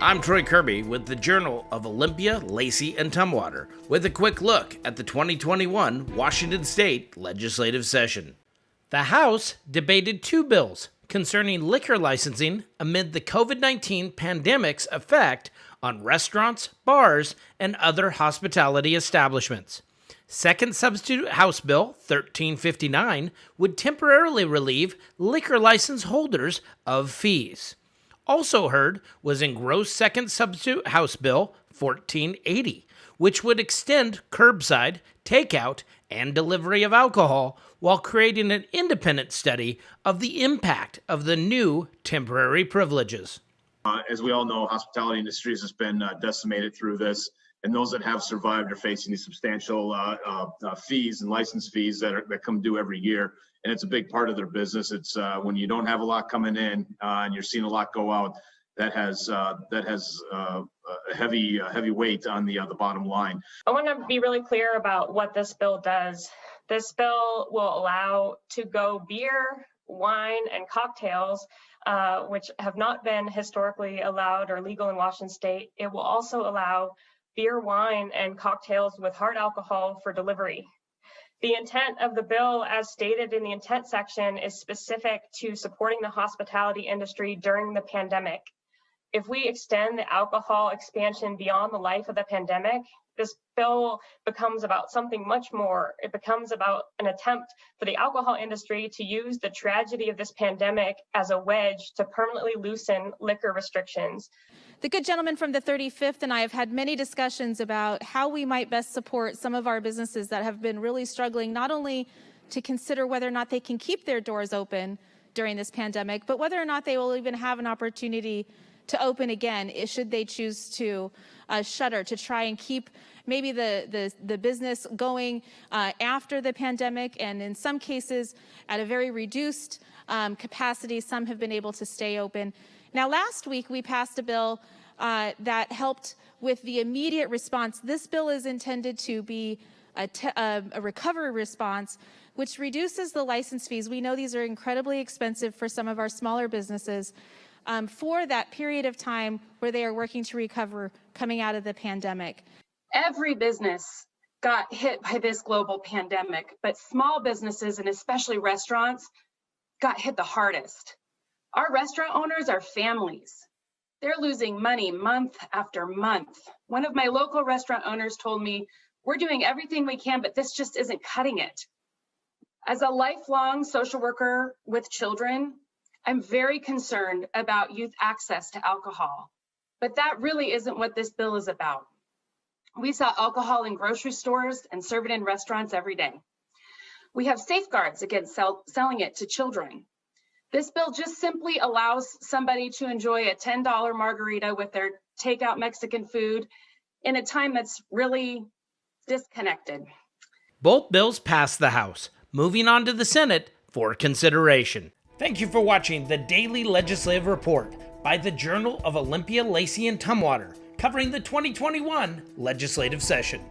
I'm Troy Kirby with the Journal of Olympia, Lacey, and Tumwater with a quick look at the 2021 Washington State legislative session. The House debated two bills concerning liquor licensing amid the COVID-19 pandemic's effect on restaurants, bars, and other hospitality establishments. Second Substitute House Bill 1359 would temporarily relieve liquor license holders of fees. Also heard was engrossed Second Substitute House Bill 1480, which would extend curbside, takeout, and delivery of alcohol while creating an independent study of the impact of the new temporary privileges. As we all know, hospitality industries has been decimated through this, and those that have survived are facing these substantial fees and license fees that come due every year. And it's a big part of their business. It's when you don't have a lot coming in and you're seeing a lot go out, that has a heavy weight on the bottom line. I want to be really clear about what this bill does. This bill will allow to-go beer, wine, and cocktails, which have not been historically allowed or legal in Washington State. It will also allow beer, wine, and cocktails with hard alcohol for delivery. The intent of the bill, as stated in the intent section, is specific to supporting the hospitality industry during the pandemic. If we extend the alcohol expansion beyond the life of the pandemic, this bill becomes about something much more. It becomes about an attempt for the alcohol industry to use the tragedy of this pandemic as a wedge to permanently loosen liquor restrictions. The good gentleman from the 35th and I have had many discussions about how we might best support some of our businesses that have been really struggling, not only to consider whether or not they can keep their doors open during this pandemic, but whether or not they will even have an opportunity to open again should they choose to shutter, to try and keep maybe the business going after the pandemic, and in some cases at a very reduced capacity. Some have been able to stay open. Now, last week we passed a bill that helped with the immediate response. This bill is intended to be a recovery response, which reduces the license fees. We know these are incredibly expensive for some of our smaller businesses for that period of time where they are working to recover coming out of the pandemic. Every business got hit by this global pandemic, but small businesses and especially restaurants got hit the hardest. Our restaurant owners are families. They're losing money month after month. One of my local restaurant owners told me, "We're doing everything we can, but this just isn't cutting it." As a lifelong social worker with children, I'm very concerned about youth access to alcohol, but that really isn't what this bill is about. We sell alcohol in grocery stores and serve it in restaurants every day. We have safeguards against selling it to children. This bill just simply allows somebody to enjoy a $10 margarita with their takeout Mexican food in a time that's really disconnected. Both bills passed the House, moving on to the Senate for consideration. Thank you for watching the Daily Legislative Report by the Journal of Olympia, Lacey, and Tumwater, covering the 2021 legislative session.